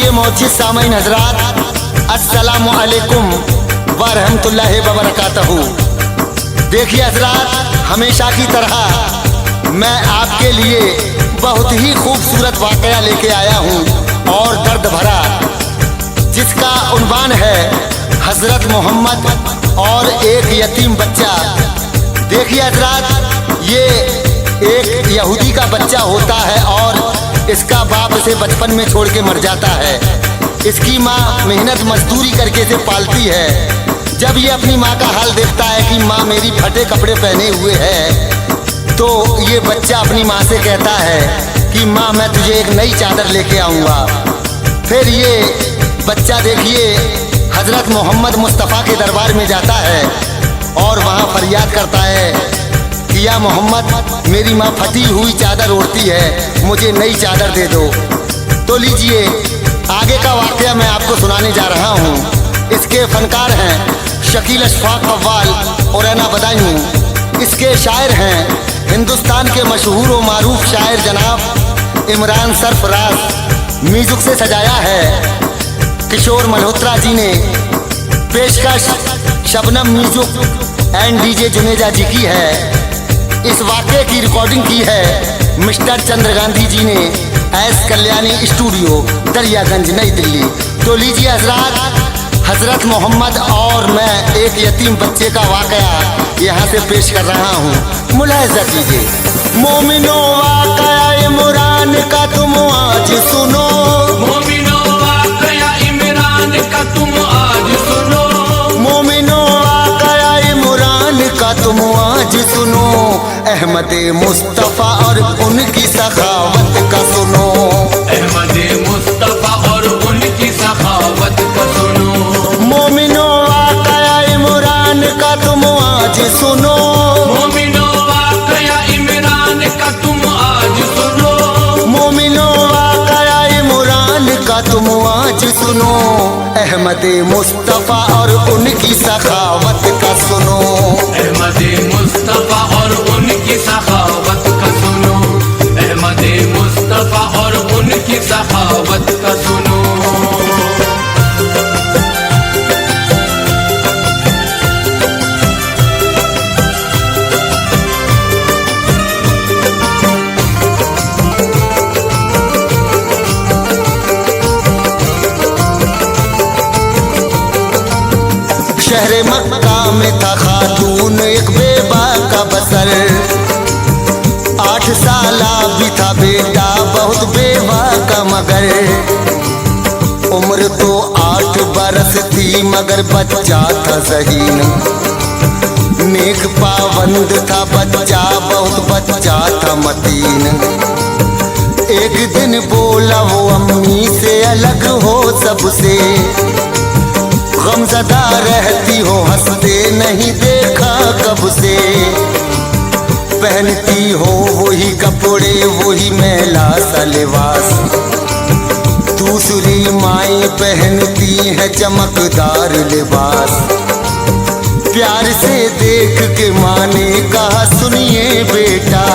आदरणीय मोअज़्ज़िज़ सामीन हज़रात, अस्सलामु अलैकुम व रहमतुल्लाहि व बरकातहू। देखिए हज़रात, हमेशा की तरह मैं आपके लिए बहुत ही खूबसूरत वाक़या लेके आया हूँ और दर्द भरा, जिसका उन्वान है हज़रत मोहम्मद और एक यतीम बच्चा। देखिए हज़रात, ये एक यहूदी का बच्चा होता है और इसका बाप इसे बचपन में छोड़ के मर जाता है। इसकी माँ मेहनत मजदूरी करके इसे पालती है। जब ये अपनी माँ का हाल देखता है कि माँ मेरी फटे कपड़े पहने हुए है, तो ये बच्चा अपनी माँ से कहता है कि माँ मैं तुझे एक नई चादर लेके आऊँगा। फिर ये बच्चा देखिए हज़रत मोहम्मद मुस्तफ़ा के दरबार में जाता है और वहाँ फरियाद करता है कि या मोहम्मद, मेरी माँ फटी हुई चादर ओढ़ती है, मुझे नई चादर दे दो। तो लीजिए आगे का वाक़या मैं आपको सुनाने जा रहा हूँ। इसके फनकार हैं शकील अशफाक कव्वाल और रैना बदायूं। इसके शायर हैं हिंदुस्तान के मशहूर व मारूफ शायर जनाब इमरान सरफराज। म्यूजिक से सजाया है किशोर मल्होत्रा जी ने। पेशकश Shabnam music and DJ Juneja ji की है। इस वाक़े की रिकॉर्डिंग की है मिस्टर चंद्र गांधी जी ने एस कल्याणी स्टूडियो, दरियागंज, नई दिल्ली। तो लीजिए हज़रात, हज़रत मोहम्मद और मैं एक यतीम बच्चे का वाक़या यहाँ से पेश कर रहा हूँ, मुलाहिज़ा कीजिए। मोमिनो वाक़या इमरान का तुम आज सुनो, मोमिनो वाक़या इमरान का तुम आज सुनो, मोमिनो वाक़या इमरान का तुम आज सुनो। अहमद मुस्तफ़ा और उनकी सखावत का सुनो, अहमद मुस्तफ़ा और उनकी सखावत का सुनो। मोमिनो वाक़या इमरान का तुम आज सुनो, मोमिनो वाक़या इमरान का तुम आज सुनो, मोमिनो वाक़या इमरान का तुम आज सुनो। अहमद मुस्तफ़ा और उनकी सखावत का सुनो, अहमद मुस्तफ़ा और उनकी सखावत का सुनो, अहमद मुस्तफ़ा और उनकी सखावत का सुनो। शहर मक्का में था खातून एक बेबा का बसर। 8 साला भी था बेटा बहुत बेवा का मगर। उम्र तो 8 बरस थी मगर बच्चा था ज़हीन। नेक पाबंद था बच्चा बहुत बच्चा था मतीन। एक दिन बोला वो अम्मी से अलग हो सबसे, गमज़दा रहती हो हंसते नहीं देखा कब से। पहनती हो वही कपड़े वही मैला सा लिबास, दूसरी माएँ पहनती है चमकदार लिबास। प्यार से देख के माँ ने कहा सुनिए बेटा,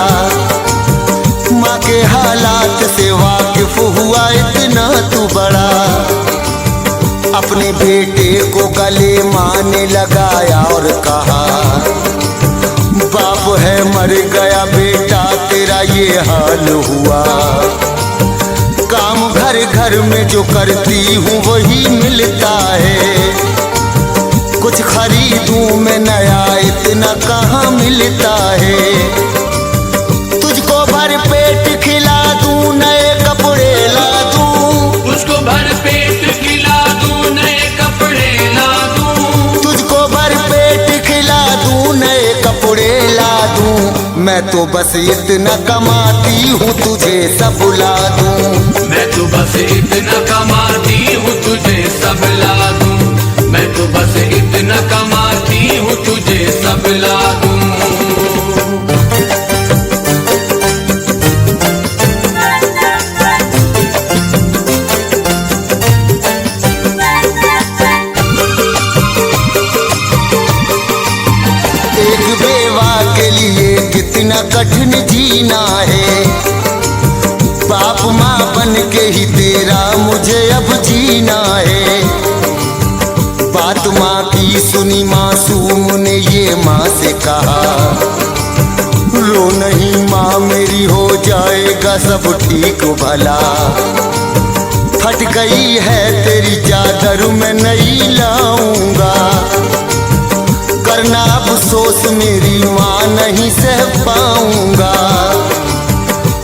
माँ के हालात से वाकिफ हुआ इतना तू बड़ा। अपने बेटे को गले माँ ने लगाया और कहा बाप है मर गया बेटा तेरा ये हाल हुआ। काम घर घर में जो करती हूँ वही मिलता है, कुछ खरीदूं मैं नया इतना कहाँ मिलता है। तुझको भर पेट खिला दूं नए कपड़े ला दूं, तुझको भर पेट खिला दूं नए कपड़े ला दूं, तुझको भर पेट खिला दूं नए कपड़े ला दूं। मैं तो बस इतना कमाती हूँ तुझे सब ला दूं, मैं तो बस इतना कमाती हूँ तुझे सब ला दूं, मैं तो बस इतना कमाती हूँ तुझे सब ला दूं। एक बेवा के लिए कितना कठिन जीना है। बाप माँ बन के ही तेरा मुझे अब जीना है। बात माँ की सुनी मासूम ने ये माँ से कहा, रो नहीं माँ मेरी हो जाएगा सब ठीक भला। फट गई है तेरी चादर मैं नहीं लाऊंगा, करना अफसोस मेरी माँ नहीं सह पाऊंगा।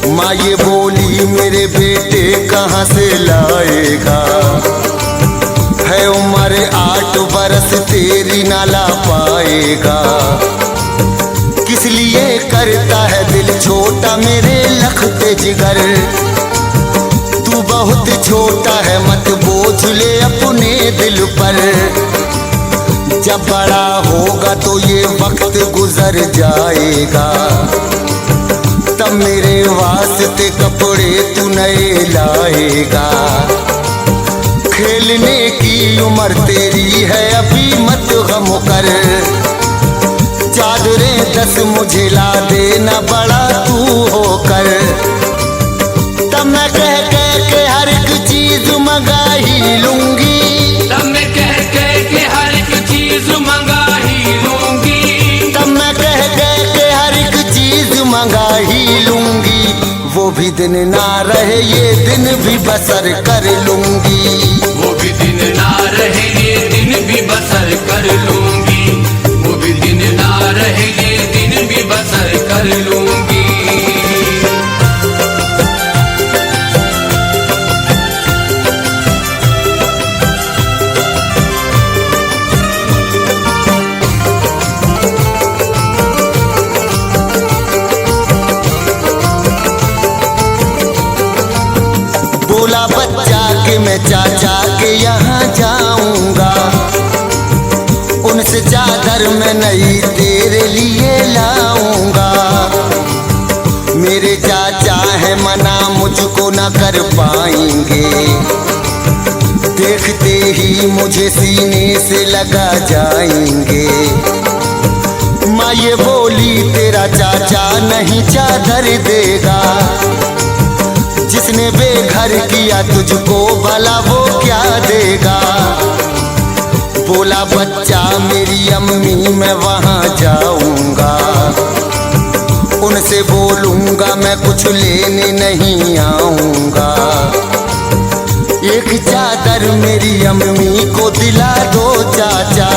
माँ ये बोली मेरे बेटे कहाँ से लाएगा, है उम्र 8 बरस तेरी ना ला पाएगा। किस लिए करता है दिल छोटा मेरे लखते जिगर, तू बहुत छोटा है मत बोझ ले अपने दिल पर। जब बड़ा होगा तो ये वक्त गुजर जाएगा, तब मेरे वास्ते कपड़े तू नए लाएगा। खेलने की उम्र तेरी है अभी मत गम कर, चादरें 10 मुझे ला देना बड़ा तू होकर। तब मैं कह के हर एक चीज मंगा ही लूंगी, तब मैं कह के हर एक चीज मंगा ही लूंगी, तब मैं कह के हर एक चीज मंगा ही लूंगी। वो भी दिन ना रहे ये दिन भी बसर कर लूंगी, वो भी दिन ना रहे ये दिन भी बसर कर लूंगी, वो भी दिन ना रहे ये दिन भी बसर कर लूंगी। बोला बच्चा के मैं चाचा के यहाँ जाऊंगा, उनसे चादर मैं नई तेरे लिए लाऊंगा। मेरे चाचा है मना मुझको न कर पाएंगे, देखते ही मुझे सीने से लगा जाएंगे। माँ ये बोली तेरा चाचा नहीं चादर देगा, जिसने बेघर किया तुझको भला वो क्या देगा। बोला बच्चा मेरी अम्मी मैं वहाँ जाऊंगा, उनसे बोलूंगा मैं कुछ लेने नहीं आऊंगा। एक चादर मेरी अम्मी को दिला दो चाचा,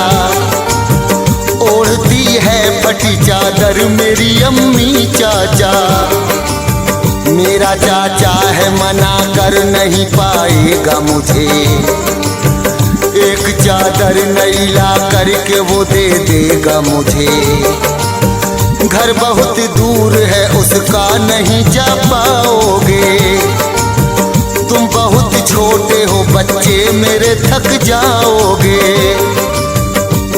ओढ़ती है फटी चादर मेरी अम्मी चाचा। मेरा चाचा है मना कर नहीं पाएगा मुझे, एक चादर नई ला करके वो दे देगा मुझे। घर बहुत दूर है उसका नहीं जा पाओगे, तुम बहुत छोटे हो बच्चे मेरे थक जाओगे।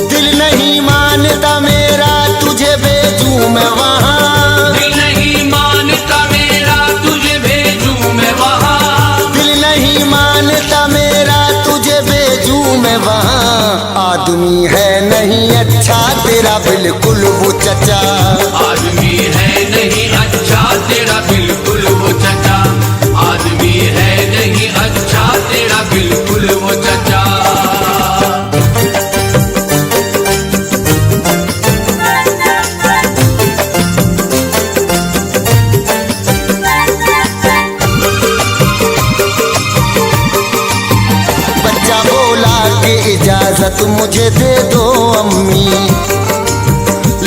दिल नहीं मानता मेरा तुझे भेजूं मैं वहाँ, दिल नहीं मानता मेरा तुझे भेजूं मैं वहाँ, दिल नहीं मानता मेरा तुझे भेजूं मैं वहाँ। आदमी है नहीं अच्छा तेरा बिल्कुल वो चचा, आदमी है नहीं अच्छा तेरा बिल्कुल वो चचा, आदमी है नहीं अच्छा तेरा बिल्कुल वो चचा। बच्चा बोला कि इजाजत मुझे दे दो अम्मी,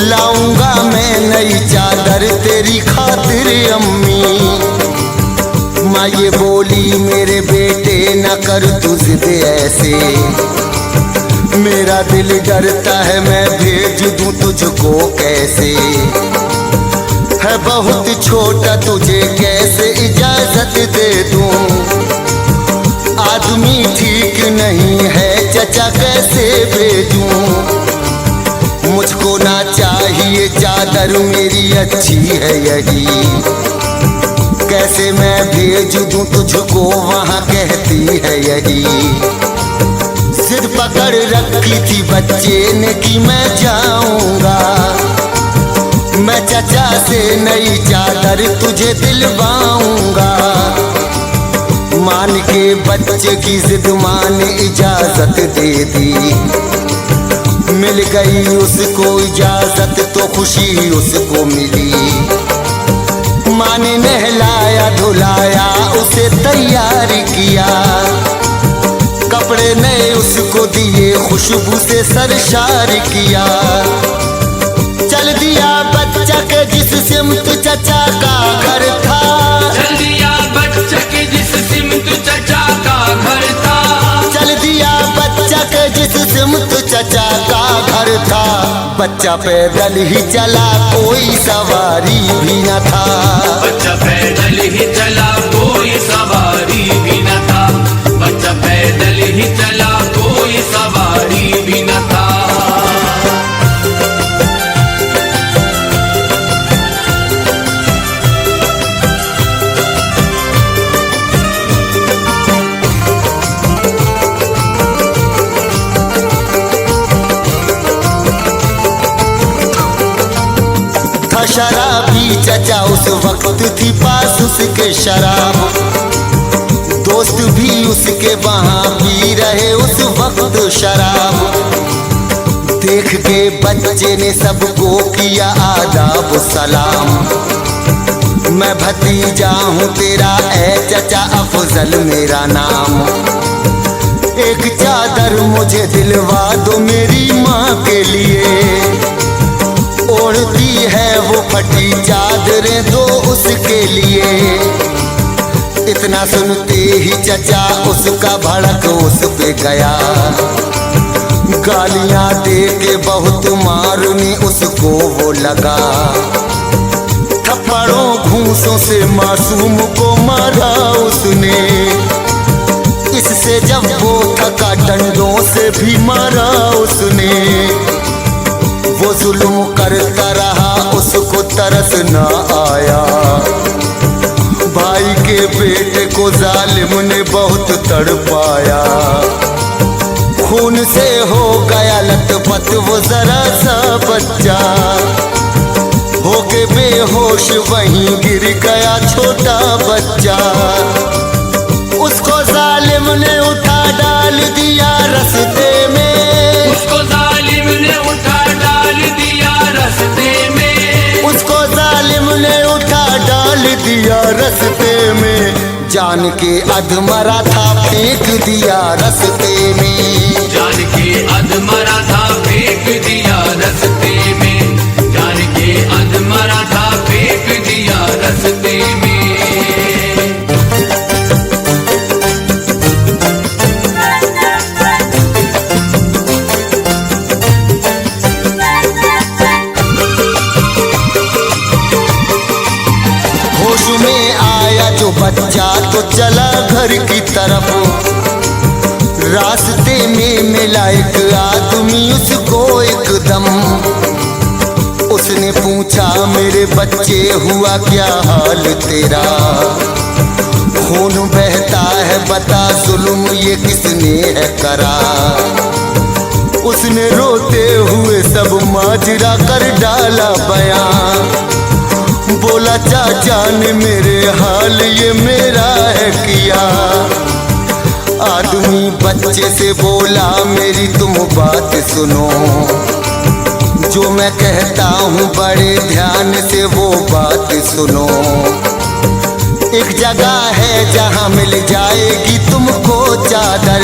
लाऊंगा मैं नई चादर तेरी खातिर अम्मी। माँ ये बोली मेरे बेटे न कर तू जिद ऐसे, मेरा दिल डरता है मैं भेज दूं तुझको कैसे। है बहुत छोटा तुझे कैसे इजाजत दे दूं, आदमी ठीक नहीं है चचा कैसे भेजूं। मुझको ना चाहिए चादर मेरी अच्छी है यही, कैसे मैं भेज दूं तुझको वहाँ कहती है यही। जिद पकड़ रखी थी बच्चे ने कि मैं जाऊंगा, मैं चचा से नई चादर तुझे दिलवाऊंगा। मान के बच्चे की जिद मान इजाजत दे दी। मिल गई उसको इजाजत तो खुशी उसको मिली। माँ ने नहलाया धुलाया उसे तैयार किया। कपड़े नए उसको दिए खुशबू से सरशार किया। चल दिया बच्चा के जिस सिमत चचा का घर था। चल दिया बच्चा के जिस सिमत चचा का घर था। चल दिया बच्चा के जिस सिमत चचा का घर था। बच्चा पैदल ही चला कोई सवारी भी न था। बच्चा पैदल ही चला कोई सवारी भी न था। बच्चा पैदल ही चला कोई सवारी भी न था। शराबी चचा उस वक्त थी पास उसके शराब। दोस्त भी उसके वहां पी रहे उस वक्त शराब। देख के बच्चे ने सबको किया आदाब सलाम। मैं भतीजा हूँ तेरा ऐ चचा अफजल मेरा नाम। एक चादर मुझे दिलवा दो मेरी माँ के लिए। ओढ़ती है वो फटी चादरें दो उसके लिए। इतना सुनते ही चचा उसका भड़क उस पे गया। गालियां दे के बहुत मारने उसको वो लगा। थप्पड़ों घूंसों से मासूम को मारा उसने। इससे जब वो थका डंडों से भी मारा उसने। वो जुल्म करता रहा उसको तरस न आया। भाई के बेटे को जालिम ने बहुत तड़पाया। खून से हो गया लथपथ वो जरा सा बच्चा। होके बेहोश वहीं गिर गया छोटा बच्चा। उसको जालिम ने उठा डाल दिया रस्ते में। उसको जालिम ने उठा डाल दिया रस्ते में। उसको जालिम ने उठा डाल दिया रस्ते में। जान के अधमरा था फेंक दिया रस्ते में। जान के अधमरा था फेंक दिया रस्ते में। जान के अधमरा था फेंक दिया रस्ते में। होश में आया जो बच्चा तो चला घर की तरफ। रास्ते में मिला एक आदमी उसको एकदम। उसने पूछा मेरे बच्चे हुआ क्या हाल तेरा। खून बहता है बता जुल्म ये किसने है करा। उसने रोते हुए सब माजरा कर डाला बयां। बोला चाचा ने मेरे हाल ये मेरा है किया। आदमी बच्चे से बोला मेरी तुम बात सुनो। जो मैं कहता हूँ बड़े ध्यान से वो बात सुनो। एक जगह है जहाँ मिल जाएगी तुमको चादर।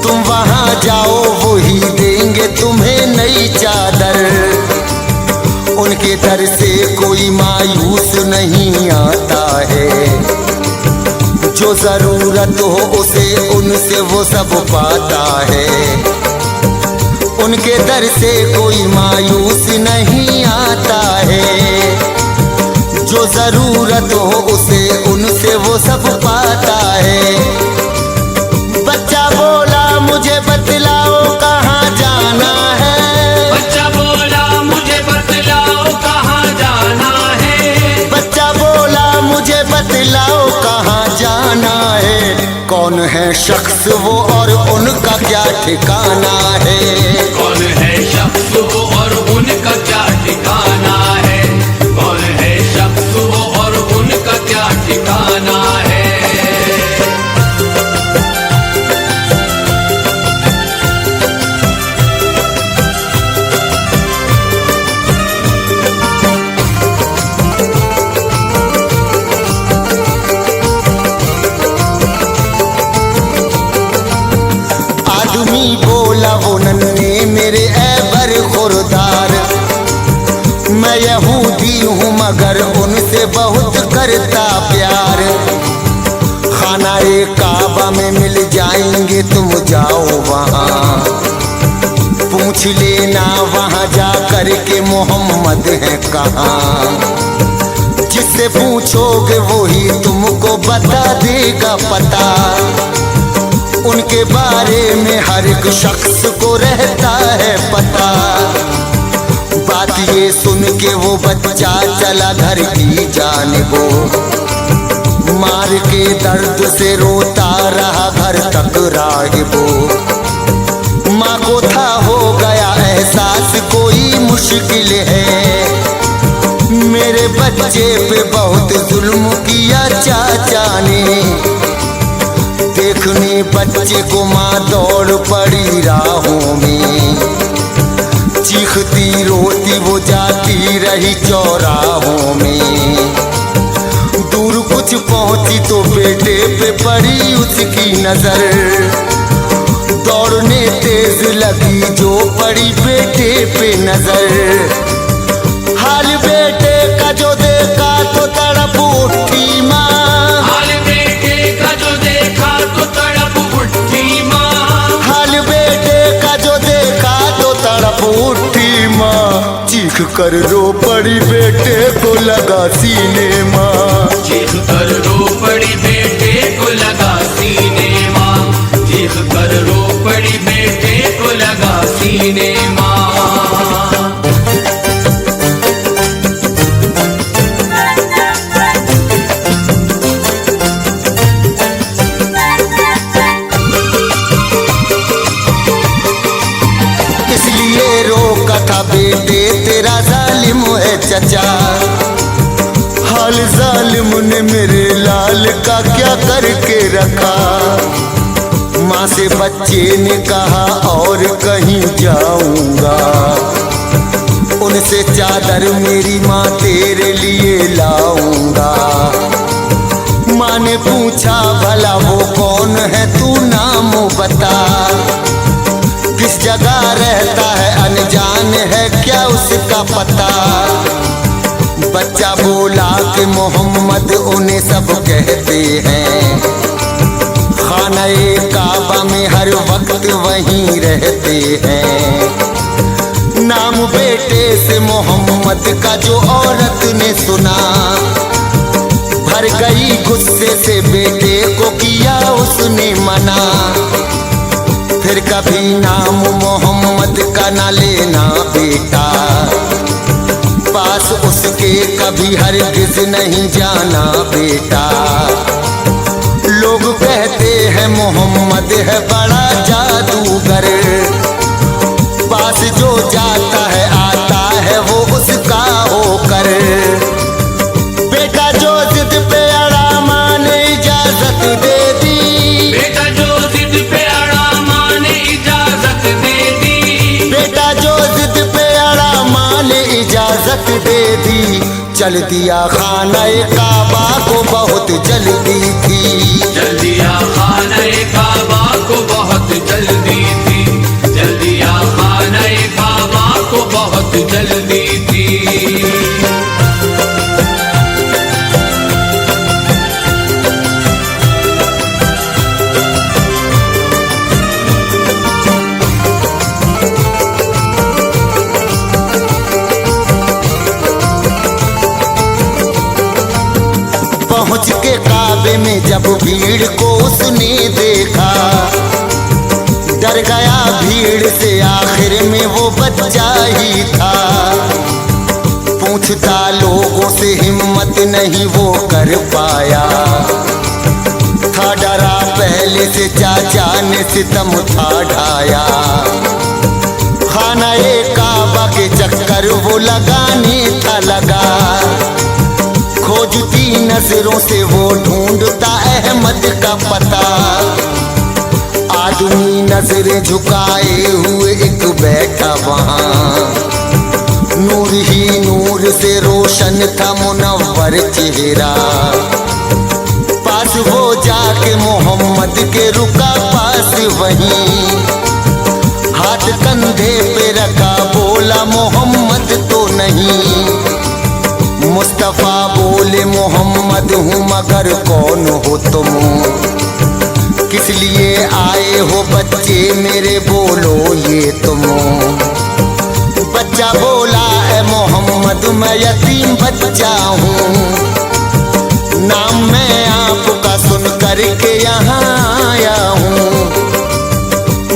तुम वहाँ जाओ वही देंगे तुम्हें नई चादर। उनके दर से कोई मायूस नहीं आता है। जो जरूरत हो उसे उनसे वो सब पाता है। उनके दर से कोई मायूस नहीं आता है। जो जरूरत हो उसे उनसे वो सब पाता है। बच्चा बोला मुझे बतलाओ कहाँ जाना है। बच्चा बोला मुझे बतलाओ कहाँ जाना है। बच्चा बोला मुझे बतलाओ कहाँ जाना है। कौन है शख्स वो और उनका क्या ठिकाना है। कौन है शख्स वो और उनका क्या ठिकाना मगर उनसे बहुत करता प्यार। खानाए काबा में मिल जाएंगे तुम जाओ वहाँ, पूछ लेना वहाँ जा कर के मोहम्मद है कहाँ। जिससे पूछोगे वही तुमको बता देगा पता, उनके बारे में हर एक शख्स को रहता है पता। बात ये सुन के वो बच्चा चला घर की जानिबो, मार के दर्द से रोता रहा घर तक राहिबो। माँ को था हो गया एहसास कोई मुश्किल है, मेरे बच्चे पे बहुत जुल्म किया चाचा ने। देखने बच्चे को माँ दौड़ पड़ी राहों में, चीखती रोती वो जाती रही चौराहों में। दूर कुछ पहुंची तो बेटे पे पड़ी उसकी नजर, दौड़ने तेज लगी जो पड़ी बेटे पे नजर। हाल बेटे का जो देखा तो तड़प उठी माँ, हाल बेटे का जो देखा तो तड़प उठी माँ, हाल बेटे का जो देखा तो तड़प उठी माँ। चीख कर रो पड़ी बेटे को लगा सीने माँ, चीख कर रो पड़ी बेटे को लगा सीने माँ, चीख कर रो पड़ी बेटे को लगा सीने माँ। इसलिए रोका था बेटे तेरा जालिम है चचा, हाल जालिम ने मेरे लाल का क्या करके रखा। माँ से बच्चे ने कहा और कहीं जाऊंगा, उनसे चादर मेरी माँ तेरे लिए लाऊंगा। माँ ने पूछा भला वो कौन है तू नाम बता, किस जगह रहता है अनजान है क्या उसका पता। बच्चा बोला कि मोहम्मद उन्हें सब कहते हैं, खानाए काबा में हर वक्त वहीं रहते हैं। नाम बेटे से मोहम्मद का जो औरत ने सुना, भर गई गुस्से से बेटे को किया उसने मना। फिर कभी नाम मोहम्मद का ना लेना बेटा, पास उसके कभी हरगिज नहीं जाना बेटा। लोग कहते हैं मोहम्मद है बड़ा जादूगर, पास जो जाता है आता है वो उसका होकर। बेटा जो जिद पे अड़ा माँ ने इजाजत दे दी, बेटा जो जिद पे अड़ा माँ ने इजाजत दे दी, बेटा जो जिद पे अड़ा माँ ने इजाजत दे दी। चल दिया खानाए काबा को बहुत जल्दी थी, चल दिया खानाए काबा को बहुत जल्दी थी, चल दिया खानाए काबा को बहुत जल्दी थी। पहुंच के काबे में जब भीड़ को उसने देखा, डर गया भीड़ से आखिर में वो बच्चा ही था। पूछता लोगों से हिम्मत नहीं वो कर पाया, था डरा पहले से चाचा ने सितम था ढाया। खानाए काबा के चक्कर वो लगाने था लगा, खोजती नजरों से वो ढूंढता अहमद का पता। आदमी नजरें झुकाए हुए एक बैठा वहाँ, नूर ही नूर से रोशन था मुनव्वर चेहरा। पास वो जाके मोहम्मद के रुका पास वहीं, हाथ कंधे पे रखा बोला मोहम्मद तो नहीं। मुस्तफा बोले मोहम्मद हूँ मगर कौन हो तुम, किस लिए आए हो बच्चे मेरे बोलो ये तुम। बच्चा बोला है मोहम्मद मैं यतीम बच्चा हूँ, नाम मैं आपका सुन करके यहाँ आया हूँ।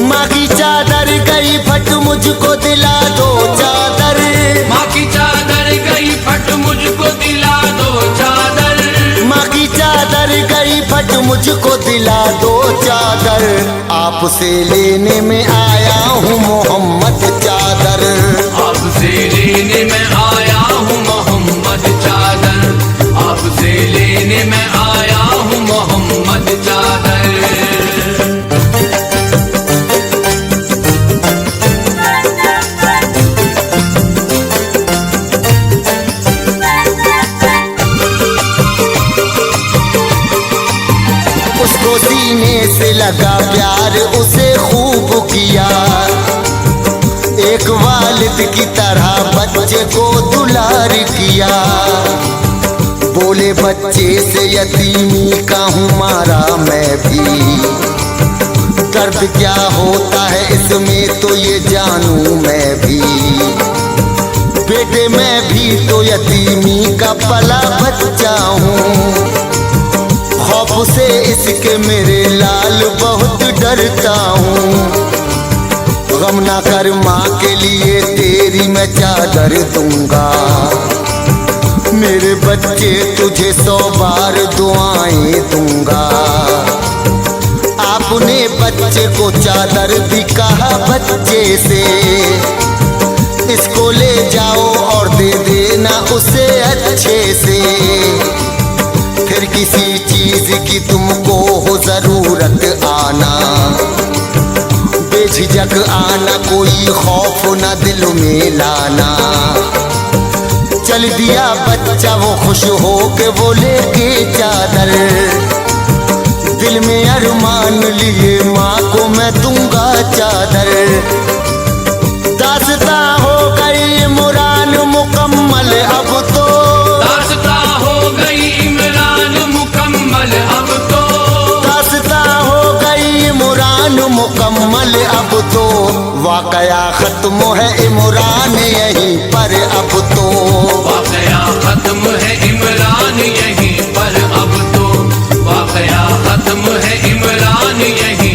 माँ की चादर गई फट मुझको दिला दो चादर, माँ की चादर गई फट मुझको दिला दो चादर, माँ की चादर गई फट मुझको दिला दो चादर। आपसे लेने में आया हूँ मोहम्मद चादर, आपसे लेने में आया हूँ मोहम्मद चादर, आपसे लेने में आया हूँ मोहम्मद चादर। उसको सीने से लगा प्यार उसे खूब किया, एक वालिद की तरह बच्चे को दुलार किया। बोले बच्चे से यतीमी का हूँ मारा मैं भी, दर्द क्या होता है इसमें तो ये जानूं मैं भी। बेटे मैं भी तो यतीमी का पला बच्चा हूँ, खौफ से इसके मेरे लाल बहुत डरता हूँ। गम ना कर माँ के लिए तेरी मैं चादर दूंगा, मेरे बच्चे तुझे 100 बार दुआएं दूंगा। आपने बच्चे को चादर भी कहा बच्चे से, इसको ले जाओ और दे देना उसे अच्छे से। फिर किसी चीज की तुमको हो जरूरत आना, बेझिझक आना कोई खौफ न दिल में लाना। चल दिया बच्चा वो खुश हो के वो लेके चादर, दिल में अरमान लिए माँ को मैं दूंगा चादर। दास्ता हो गई इमरान मुकम्मल अब तो, दास्ता हो गई इमरान मुकम्मल अब तो, दास्ता हो गई इमरान मुकम्मल अब तो। वाकया खत्म है इमरान यहीं पर अब तो, वाकया खत्म है इमरान यहीं पर अब तो, वाकया खत्म है इमरान यहीं